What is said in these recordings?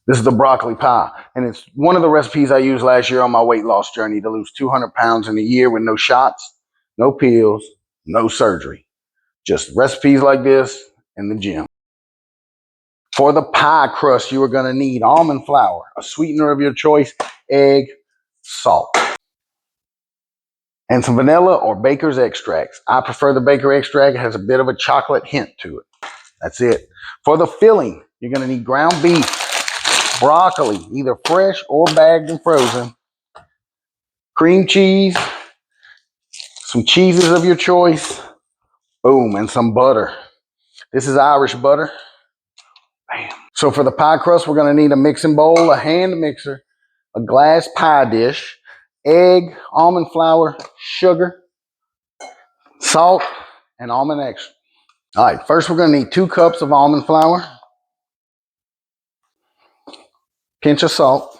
This is the broccoli pie, and it's one of the recipes I used last year on my weight loss journey to lose 200 pounds in a year with no shots, no pills, no surgery. Just recipes like this in the gym. For the pie crust, you are going to need almond flour, a sweetener of your choice, egg, salt, and some vanilla or baker's extracts. I prefer the baker extract. It has a bit of a chocolate hint to it. That's it. For the filling, you're going to need ground beef, broccoli, either fresh or bagged and frozen, cream cheese, some cheeses of your choice, boom, and some butter. This is Irish butter. Bam. So for the pie crust, we're going to need a mixing bowl, a hand mixer, a glass pie dish, egg, almond flour, sugar, salt, and almond extract. All right, first we're going to need 2 cups of almond flour, pinch of salt,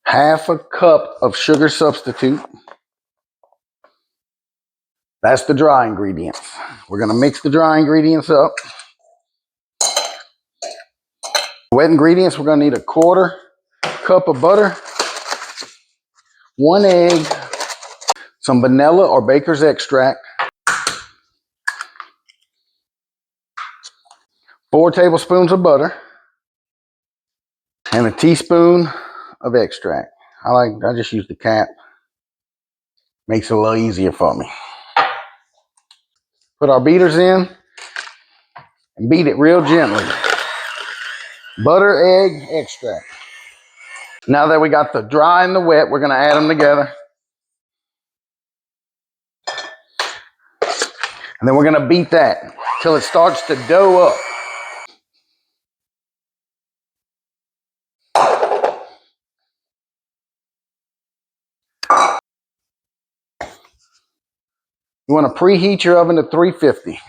half a cup of sugar substitute. That's the dry ingredients. We're going to mix the dry ingredients up. Wet ingredients, we're going to need a 1/4 cup of butter, 1 egg, some vanilla or baker's extract, 4 tablespoons of butter, and a teaspoon of extract. I just use the cap. Makes it a little easier for me. Put our beaters in and beat it real gently. Butter, egg, extract. Now that we got the dry and the wet, we're going to add them together. And then we're going to beat that till it starts to dough up. You want to preheat your oven to 350.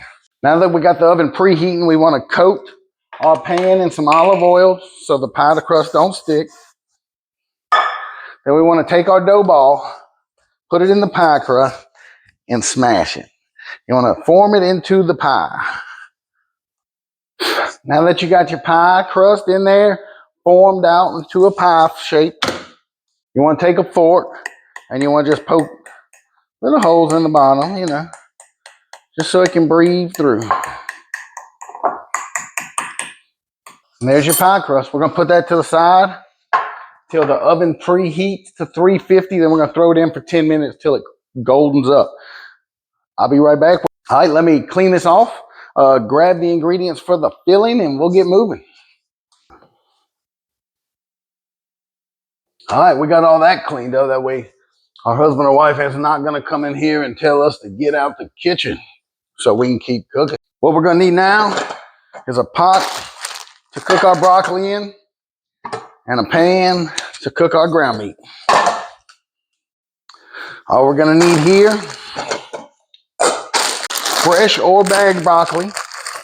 Now that we got the oven preheating, we want to coat our pan in some olive oil so the pie crust don't stick. Then we want to take our dough ball, put it in the pie crust, and smash it. You want to form it into the pie. Now that you got your pie crust in there, formed out into a pie shape, you want to take a fork and you want to just poke little holes in the bottom, you know, just so it can breathe through. And there's your pie crust. We're going to put that to the side till the oven preheats to 350. Then we're going to throw it in for 10 minutes till it goldens up. I'll be right back. All right, let me clean this off, grab the ingredients for the filling, and we'll get moving. All right, we got all that cleaned up. That way our husband or wife is not going to come in here and tell us to get out the kitchen so we can keep cooking. What we're going to need now is a pot to cook our broccoli in and a pan to cook our ground meat. All we're going to need here, fresh or bagged broccoli.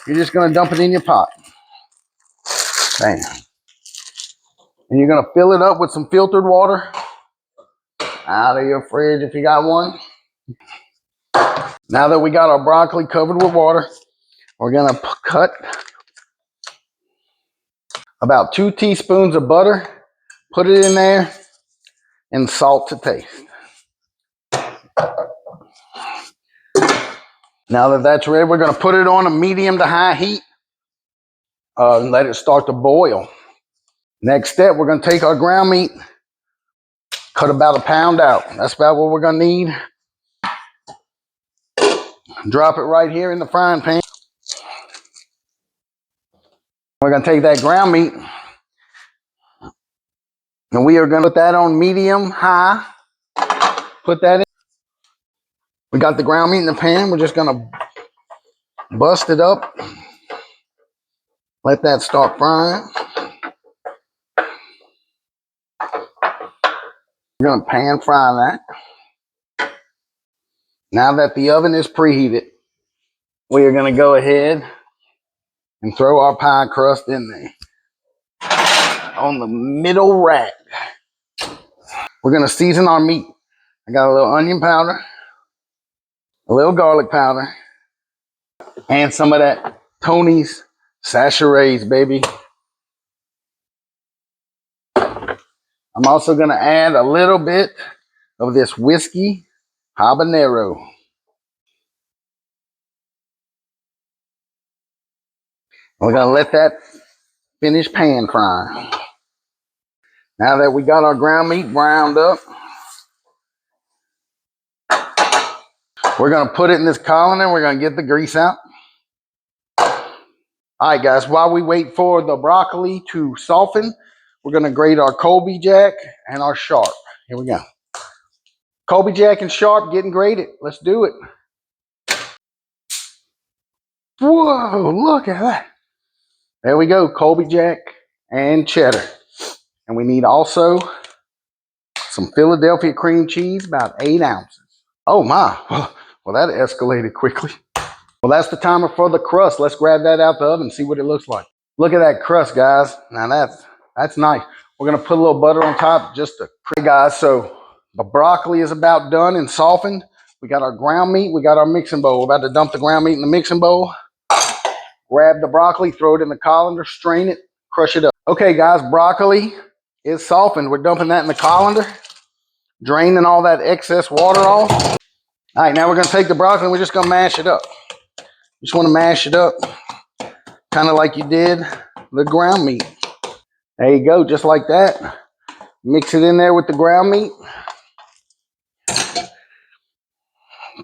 You're just going to dump it in your pot. Bam. And you're going to fill it up with some filtered water out of your fridge if you got one. Now that we got our broccoli covered with water, we're going to cut about 2 teaspoons of butter, put it in there, and salt to taste. Now that that's ready, we're going to put it on a medium to high heat and let it start to boil. Next step, we're going to take our ground meat, cut about 1 pound out. That's about what we're going to need. Drop it right here in the frying pan. We're going to take that ground meat and we are going to put that on medium high. Put that in. We got the ground meat in the pan. We're just going to bust it up. Let that start frying. We're going to pan fry that. Now that the oven is preheated, we are going to go ahead and throw our pie crust in there on the middle rack. We're going to season our meat. I got a little onion powder, a little garlic powder, and some of that Tony's Sachets, baby. I'm also going to add a little bit of this whiskey habanero. We're going to let that finish pan frying. Now that we got our ground meat browned up, we're going to put it in this colander. We're going to get the grease out. All right, guys, while we wait for the broccoli to soften, we're going to grate our Colby Jack and our Sharp. Here we go. Colby Jack and Sharp getting grated. Let's do it. Whoa, look at that. There we go, Colby Jack and cheddar. And we need also some Philadelphia cream cheese, about 8 ounces. Oh my, well that escalated quickly. Well, that's the timer for the crust. Let's grab that out the oven and see what it looks like. Look at that crust, guys. Now that's nice. We're gonna put a little butter on top just to, hey guys, so the broccoli is about done and softened. We got our ground meat, we got our mixing bowl. We're about to dump the ground meat in the mixing bowl. Grab the broccoli, throw it in the colander, strain it, crush it up. Okay guys, broccoli is softened. We're dumping that in the colander, draining all that excess water off. All right, now we're gonna take the broccoli and we're just gonna mash it up. Just wanna mash it up, kind of like you did the ground meat. There you go, just like that. Mix it in there with the ground meat.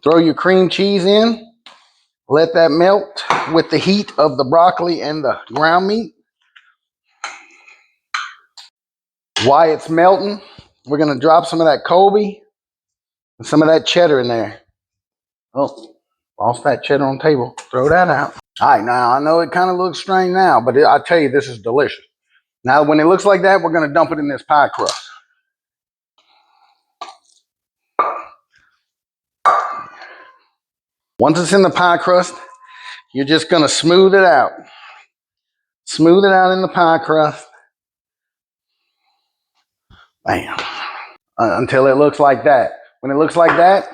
Throw your cream cheese in. Let that melt with the heat of the broccoli and the ground meat. While it's melting, we're gonna drop some of that Colby and some of that cheddar in there. Oh, lost that cheddar on the table. Throw that out. All right, now I know it kind of looks strange now, but I tell you, this is delicious. Now, when it looks like that, we're gonna dump it in this pie crust. Once it's in the pie crust, you're just gonna smooth it out. Smooth it out in the pie crust. Bam. Until it looks like that. When it looks like that,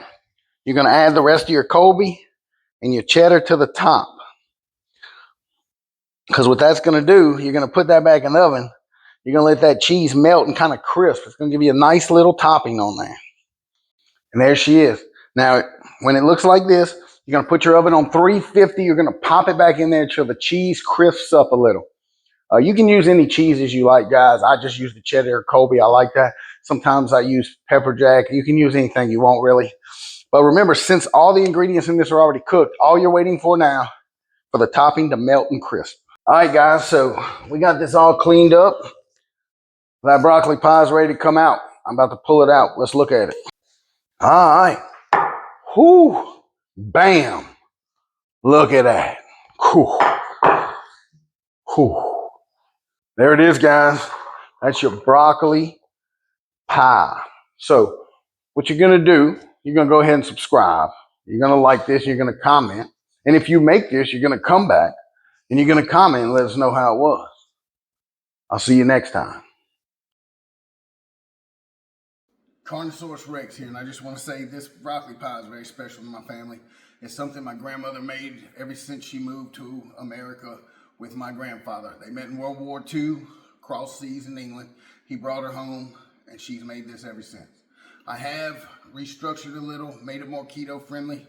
you're gonna add the rest of your Colby and your cheddar to the top. Because what that's gonna do, you're gonna put that back in the oven. You're gonna let that cheese melt and kind of crisp. It's gonna give you a nice little topping on there. And there she is. Now, when it looks like this, you're gonna put your oven on 350. You're gonna pop it back in there until the cheese crisps up a little. You can use any cheeses you like, guys. I just use the cheddar or Colby. I like that. Sometimes I use pepper jack. You can use anything you want, really. But remember, since all the ingredients in this are already cooked, all you're waiting for now for the topping to melt and crisp. All right, guys, so we got this all cleaned up. That broccoli pie is ready to come out. I'm about to pull it out. Let's look at it. All right. Whoo. Bam. Look at that. Whew. Whew. There it is, guys. That's your broccoli pie. So what you're going to do, you're going to go ahead and subscribe. You're going to like this. You're going to comment. And if you make this, you're going to come back and you're going to comment and let us know how it was. I'll see you next time. Carnosaurus Rex here, and I just want to say this broccoli pie is very special to my family. It's something my grandmother made ever since she moved to America with my grandfather. They met in World War II, crossed seas in England. He brought her home, and she's made this ever since. I have restructured a little, made it more keto friendly,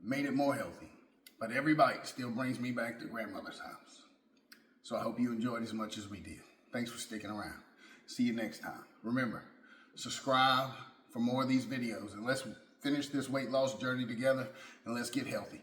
made it more healthy. But every bite still brings me back to grandmother's house. So I hope you enjoyed as much as we did. Thanks for sticking around. See you next time. Remember, subscribe for more of these videos, and let's finish this weight loss journey together, and let's get healthy.